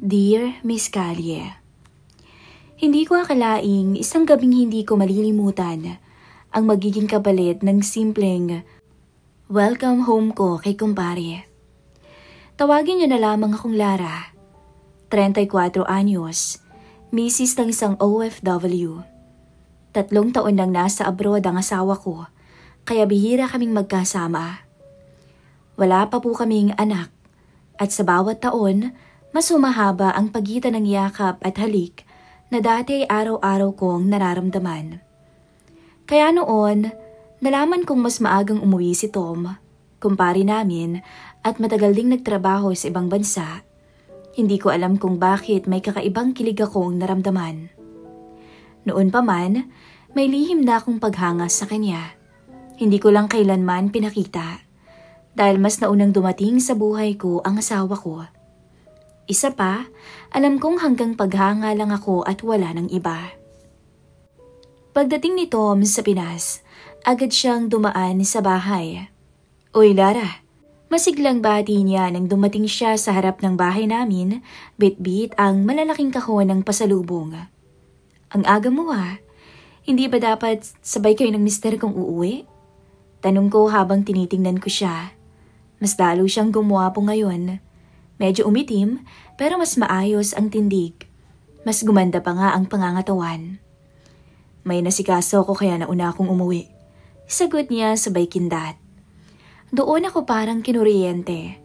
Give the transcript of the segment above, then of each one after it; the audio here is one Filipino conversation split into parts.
Dear Miss Callie, hindi ko akalaing isang gabing hindi ko malilimutan ang magiging kapalit ng simpleng welcome home ko kay kumpare. Tawagin niyo na lamang akong Lara, 34 anyos, misis ng isang OFW. 3 taon nang nasa abroad ang asawa ko, kaya bihira kaming magkasama. Wala pa po kaming anak, at sa bawat taon, mas humahaba ang pagitan ng yakap at halik na dati araw-araw kong nararamdaman. Kaya noon, nalaman kong mas maagang umuwi si Tom, kumpare namin, at matagal ding nagtrabaho sa ibang bansa. Hindi ko alam kung bakit may kakaibang kilig akong naramdaman. Noon pa man, may lihim na akong paghanga sa kanya. Hindi ko lang kailanman pinakita, dahil mas naunang dumating sa buhay ko ang asawa ko. Isa pa, alam kong hanggang paghanga lang ako at wala ng iba. Pagdating ni Tom sa Pinas, agad siyang dumaan sa bahay. Uy Lara, masiglang bati niya nang dumating siya sa harap ng bahay namin, bit-bit ang malalaking kahon ng pasalubong. Ang aga mo hindi ba dapat sabay kayo ng mister kong uuwi? Tanong ko habang tinitingnan ko siya. Mas lalo siyang gumwapo ngayon. Medyo umitim pero mas maayos ang tindig. Mas gumanda pa nga ang pangangatawan. May nasikaso ko kaya nauna akong umuwi. Sagot niya sabay kindat. Doon ako parang kinuryente.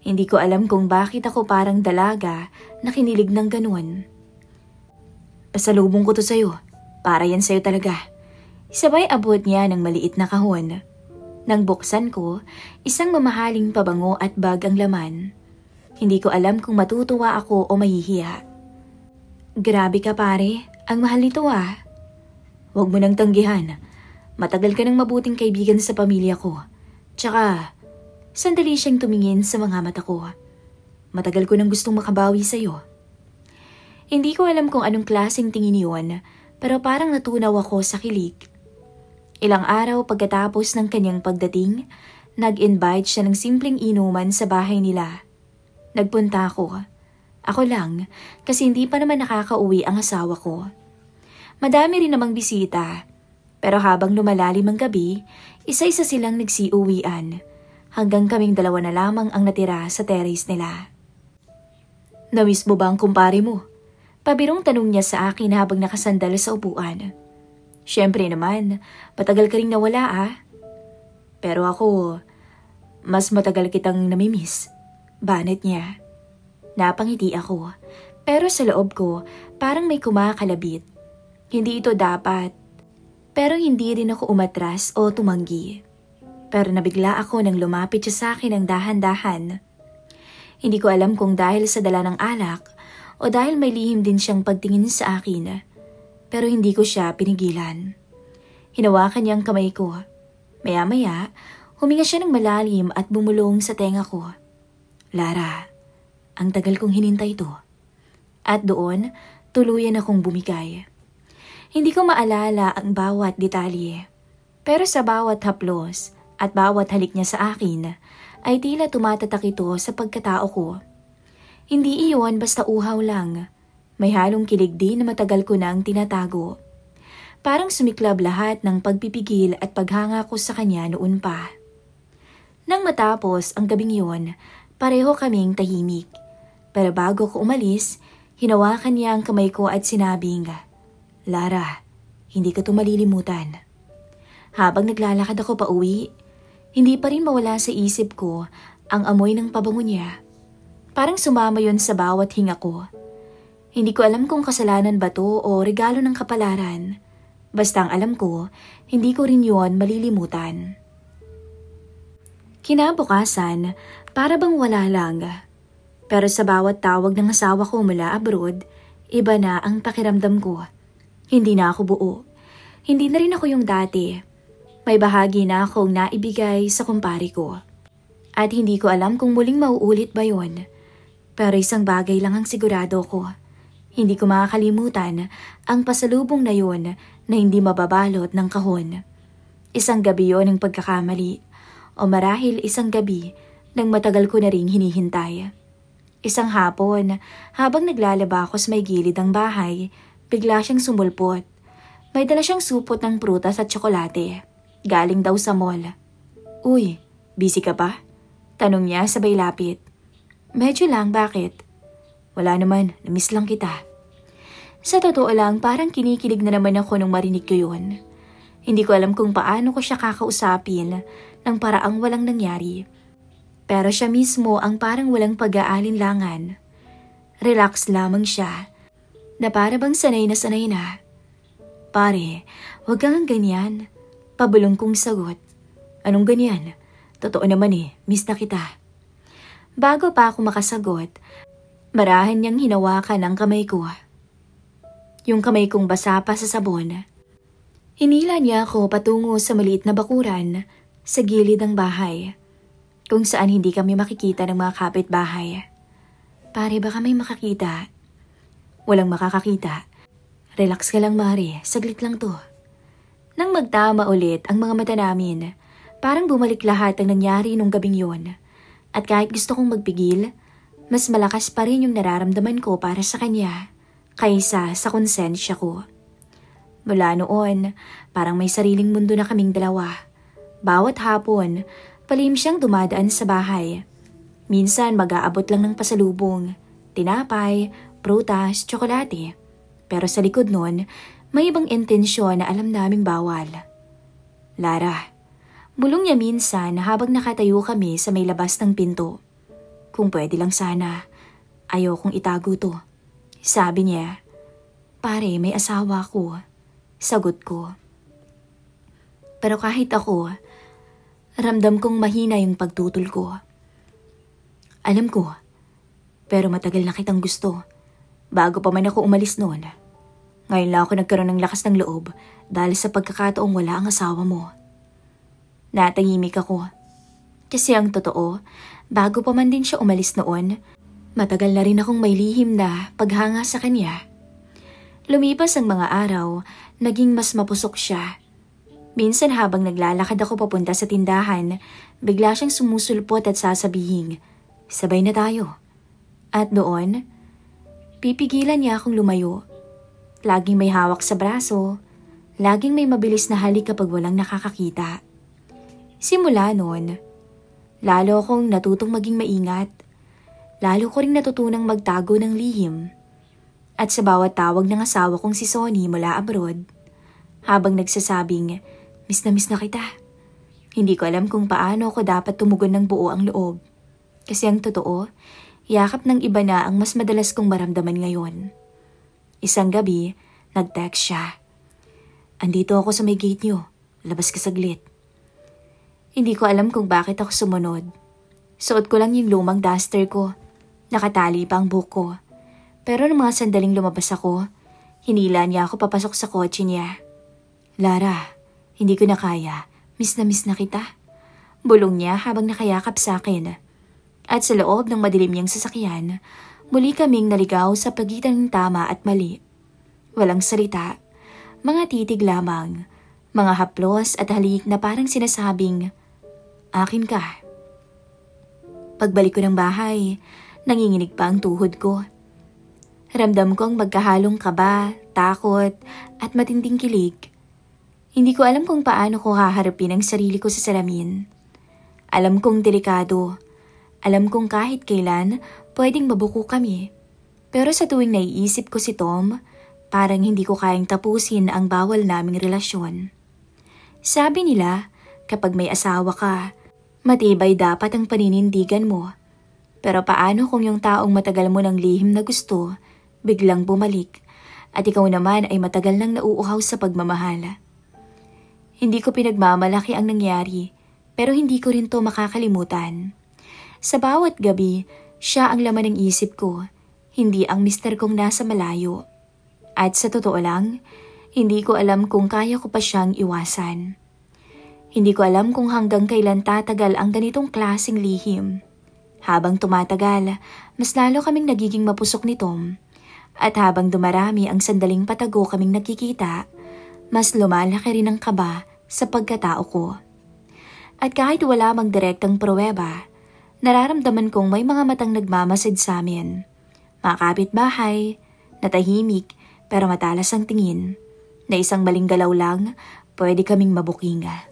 Hindi ko alam kung bakit ako parang dalaga na kinilig ng ganun. Pasalubong ko to sa'yo. Para yan sa'yo talaga. Sabay abot niya ng maliit na kahon. Nang buksan ko, isang mamahaling pabango at bag ang laman. Hindi ko alam kung matutuwa ako o mahihiya. Grabe ka pare, ang mahal nito Huwag mo nang tanggihan. Matagal ka nang mabuting kaibigan sa pamilya ko. Tsaka, sandali siyang tumingin sa mga mata ko. Matagal ko nang gustong makabawi sa'yo. Hindi ko alam kung anong klaseng tingin yun, pero parang natunaw ako sa kilig. Ilang araw pagkatapos ng kanyang pagdating, nag-invite siya ng simpleng inuman sa bahay nila. Nagpunta ako. Ako lang, kasi hindi pa naman nakakauwi ang asawa ko. Madami rin namang bisita, pero habang lumalalim ang gabi, isa-isa silang nagsiuwian, hanggang kaming 2 na lamang ang natira sa terrace nila. Namiss mo ba ang kumpare mo? Pabirong tanong niya sa akin habang nakasandal sa upuan. Siyempre naman, matagal ka ring nawala Pero ako, mas matagal kitang namimiss. Banat niya. Napangiti ako, pero sa loob ko parang may kumakalabit. Hindi ito dapat, pero hindi rin ako umatras o tumanggi. Pero nabigla ako nang lumapit siya sa akin ng dahan-dahan. Hindi ko alam kung dahil sa dala ng alak o dahil may lihim din siyang pagtingin sa akin, pero hindi ko siya pinigilan. Hinawakan niya ang kamay ko. Maya-maya, huminga siya ng malalim at bumulong sa tenga ko. Lara, ang tagal kong hinintay to. At doon, tuluyan akong bumigay. Hindi ko maalala ang bawat detalye. Pero sa bawat haplos at bawat halik niya sa akin, ay tila tumatatak ito sa pagkatao ko. Hindi iyon basta uhaw lang. May halong kilig din na matagal ko nang tinatago. Parang sumiklab lahat ng pagpipigil at paghanga ko sa kanya noon pa. Nang matapos ang gabing yun, pareho kaming tahimik. Pero bago ko umalis, hinawakan niya ang kamay ko at sinabing, Lara, hindi ka to malilimutan. Habang naglalakad ako pa uwi, hindi pa rin mawala sa isip ko ang amoy ng pabango niya. Parang sumama yon sa bawat hinga ko. Hindi ko alam kung kasalanan ba to o regalo ng kapalaran. Basta ang alam ko, hindi ko rin yon malilimutan. Kinabukasan, para bang wala lang. Pero sa bawat tawag ng asawa ko mula abroad, iba na ang pakiramdam ko. Hindi na ako buo. Hindi na rin ako yung dati. May bahagi na akong naibigay sa kumpare ko. At hindi ko alam kung muling mauulit ba yon. Pero isang bagay lang ang sigurado ko. Hindi ko makakalimutan ang pasalubong na yon na hindi mababalot ng kahon. Isang gabi yon ng pagkakamali. O marahil isang gabi nang matagal ko na ring hinihintay. Isang hapon, habang naglalaba ako sa may gilid ng bahay, bigla siyang sumulpot. May dala siyang supot ng prutas at tsokolate. Galing daw sa mall. "Uy, busy ka pa?" Tanong niya sabay lapit. "Medyo lang, bakit?" "Wala naman, namiss lang kita." Sa totoo lang, parang kinikilig na naman ako nung marinig ko yun. Hindi ko alam kung paano ko siya kakausapin ng paraang walang nangyari. Pero siya mismo ang parang walang pag-aalinlangan. Relax lamang siya, na para bang sanay na. "Pare, wag kang ganyan." Pabulong kong sagot. "Anong ganyan? Totoo naman miss na kita." Bago pa ako makasagot, marahan niyang hinawakan ang kamay ko. Yung kamay kong basa pa sa sabon. Hinila niya ako patungo sa maliit na bakuran sa gilid ng bahay, kung saan hindi kami makikita ng mga kapitbahay. "Pare, baka may makakita." "Walang makakakita. Relax ka lang, Mare. Saglit lang to." Nang magtama ulit ang mga mata namin, parang bumalik lahat ang nangyari nung gabing yon. At kahit gusto kong magpigil, mas malakas pa rin yung nararamdaman ko para sa kanya kaysa sa konsensya ko. Mula noon, parang may sariling mundo na kaming dalawa. Bawat hapon, palihim siyang dumadaan sa bahay. Minsan mag-aabot lang ng pasalubong, tinapay, prutas, tsokolate. Pero sa likod nun, may ibang intensyon na alam naming bawal. "Lara," bulong niya minsan habang nakatayo kami sa may labas ng pinto. "Kung pwede lang sana, ayokong itago to." Sabi niya. "Pare, may asawa ko." Sagot ko. Pero kahit ako, ramdam kong mahina yung pagtutol ko. "Alam ko, pero matagal na kitang gusto. Bago pa man ako umalis noon. Ngayon lang ako nagkaroon ng lakas ng loob dahil sa pagkakataong wala ang asawa mo." Natahimik ako. Kasi ang totoo, bago pa man din siya umalis noon, matagal na rin akong may lihim na paghanga sa kanya. Lumipas ang mga araw, naging mas mapusok siya. Minsan habang naglalakad ako papunta sa tindahan, bigla siyang sumusulpot at sasabihing, "Sabay na tayo." At doon, pipigilan niya akong lumayo. Laging may hawak sa braso, laging may mabilis na halik kapag walang nakakakita. Simula noon, lalo akong natutong maging maingat. Lalo ko ring natutunang magtago ng lihim. At sa bawat tawag ng asawa kong si Sonny mula abroad, habang nagsasabing, miss na kita." Hindi ko alam kung paano ako dapat tumugon ng buo ang loob. Kasi ang totoo, yakap ng iba na ang mas madalas kong maramdaman ngayon. Isang gabi, nag-text siya. "Andito ako sa may gate niyo. Labas ka saglit." Hindi ko alam kung bakit ako sumunod. Suot ko lang yung lumang duster ko. Nakatali pa ang buhok ko. Pero nang mga sandaling lumabas ako, hinila niya ako papasok sa kotse niya. "Lara, hindi ko na kaya. Miss na kita." Bulong niya habang nakayakap sa akin. At sa loob ng madilim niyang sasakyan, muli kaming naligaw sa pagitan ng tama at mali. Walang salita, mga titig lamang, mga haplos at halik na parang sinasabing, "Akin ka." Pagbalik ko ng bahay, nanginginig pa ang tuhod ko. Ramdam kong magkahalong kaba, takot at matinding kilig. Hindi ko alam kung paano ko haharapin ang sarili ko sa salamin. Alam kong delikado. Alam kong kahit kailan pwedeng mabuko kami. Pero sa tuwing naiisip ko si Tom, parang hindi ko kayang tapusin ang bawal naming relasyon. Sabi nila, kapag may asawa ka, matibay dapat ang paninindigan mo. Pero paano kung yung taong matagal mo ng lihim na gusto, biglang bumalik, at ikaw naman ay matagal nang nauuhaw sa pagmamahal? Hindi ko pinagmamalaki ang nangyari, pero hindi ko rin to makakalimutan. Sa bawat gabi, siya ang laman ng isip ko, hindi ang mister kong nasa malayo. At sa totoo lang, hindi ko alam kung kaya ko pa siyang iwasan. Hindi ko alam kung hanggang kailan tatagal ang ganitong klaseng lihim. Habang tumatagal, mas lalo kaming nagiging mapusok ni Tom. At habang dumarami ang sandaling patago kaming nakikita, mas lumalaki rin ang kaba sa pagkatao ko. At kahit wala mang direktang pruweba, Nararamdaman kong may mga matang nagmamasid sa amin. Mga kapitbahay, na tahimik pero matalas ang tingin, na isang maling galaw lang, pwede kaming mabukinga.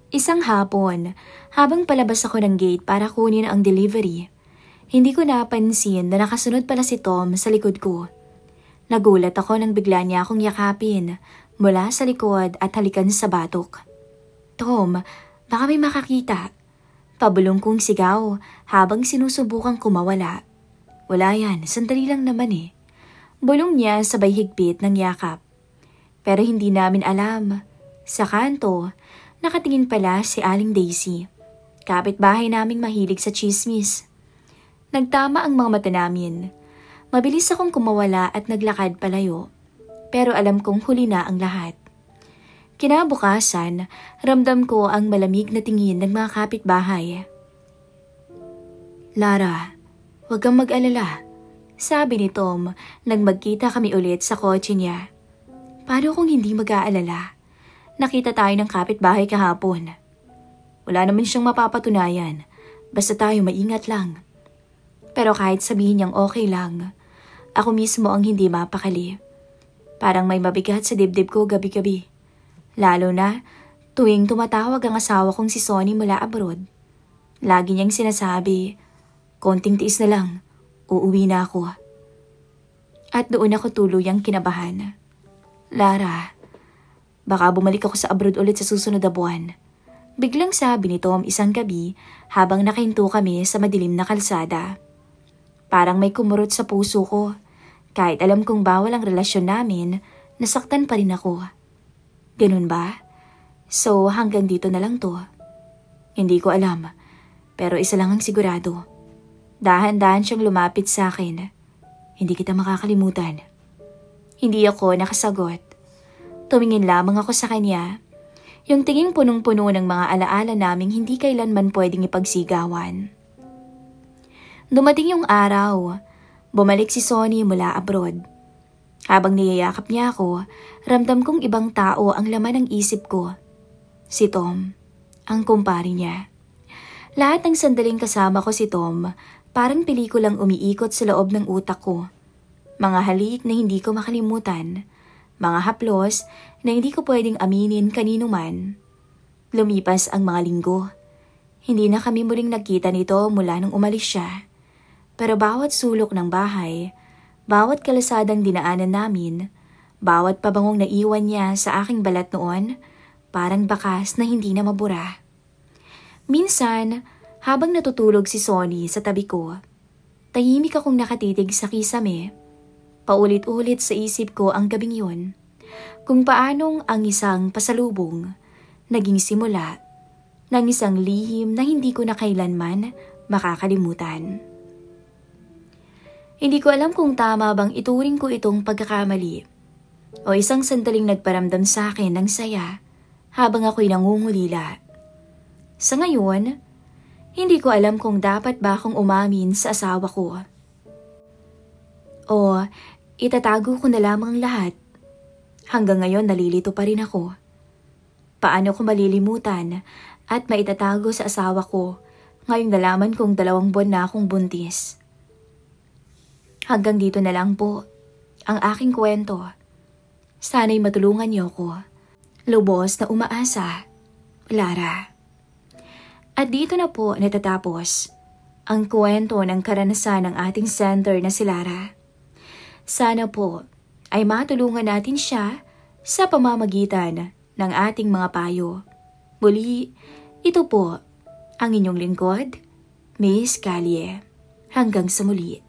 Isang hapon, habang palabas ako ng gate para kunin ang delivery, hindi ko napansin na nakasunod pala si Tom sa likod ko. Nagulat ako nang bigla niya akong yakapin mula sa likod at halikan sa batok. Tom, baka may makakita. Pabulong kong sigaw habang sinusubukang kumawala. Wala yan, sandali lang naman eh. Bulong niya sabay higpit ng yakap. Pero hindi namin alam. Sa kanto, nakatingin pala si Aling Daisy. Kapitbahay naming mahilig sa chismis. Nagtama ang mga mata namin. Mabilis akong kumawala at naglakad palayo. Pero alam kong huli na ang lahat. Kinabukasan, ramdam ko ang malamig na tingin ng mga kapitbahay. Lara, huwag kang mag-alala, sabi ni Tom nang magkita kami ulit sa kotse niya. Paano kung hindi mag-aalala? Nakita tayo ng kapitbahay kahapon. Wala naman siyang mapapatunayan, basta tayo maingat lang. Pero kahit sabihin niyang okay lang, ako mismo ang hindi mapakali. Parang may mabigat sa dibdib ko gabi-gabi. Lalo na tuwing tumatawag ang asawa kong si Sonny mula abroad. Lagi niyang sinasabi, konting tiis na lang, uuwi na ako. At doon ako tuluyang kinabahan. Lara, baka bumalik ako sa abroad ulit sa susunod na buwan. Biglang sabi ni Tom isang gabi habang nakahinto kami sa madilim na kalsada. Parang may kumurot sa puso ko. Kahit alam kong bawal ang relasyon namin, nasaktan pa rin ako. Ganun ba? So hanggang dito na lang to. Hindi ko alam, pero isa lang ang sigurado. Dahan-dahan siyang lumapit sa akin. Hindi kita makakalimutan. Hindi ako nakasagot. Tumingin lamang ako sa kanya. Yung tinging punong-puno ng mga alaala naming hindi kailanman pwedeng ipagsigawan. Dumating yung araw. Bumalik si Sonny mula abroad. Habang niyayakap niya ako, ramdam kong ibang tao ang laman ng isip ko. Si Tom, ang kumpare niya. Lahat ng sandaling kasama ko si Tom, parang pelikulang umiikot sa loob ng utak ko. Mga halik na hindi ko makalimutan. Mga haplos na hindi ko pwedeng aminin kanino man. Lumipas ang mga linggo. Hindi na kami muling nagkita nito mula nung umalis siya. Pero bawat sulok ng bahay, bawat kalasadang dinaanan namin, bawat pabangong naiwan niya sa aking balat noon, parang bakas na hindi na mabura. Minsan, habang natutulog si Sonny sa tabi ko, tahimik akong nakatitig sa kisame. Paulit-ulit sa isip ko ang gabing yun, kung paanong ang isang pasalubong naging simula ng isang lihim na hindi ko na kailanman makakalimutan. Hindi ko alam kung tama bang ituring ko itong pagkakamali o isang sandaling nagparamdam sa akin ng saya habang ako'y nangungulila. Sa ngayon, hindi ko alam kung dapat ba akong umamin sa asawa ko. O itatago ko na lamang lahat. Hanggang ngayon nalilito pa rin ako. Paano ko malilimutan at maitatago sa asawa ko ngayong nalaman kong 2 buwan na akong buntis. Hanggang dito na lang po ang aking kwento. Sana'y matulungan niyo ko. Lubos na umaasa, Lara. At dito na po natatapos ang kwento ng karanasan ng ating sender na si Lara. Sana po ay matulungan natin siya sa pamamagitan ng ating mga payo. Muli, ito po ang inyong lingkod, Miss Callie. Hanggang sa muli.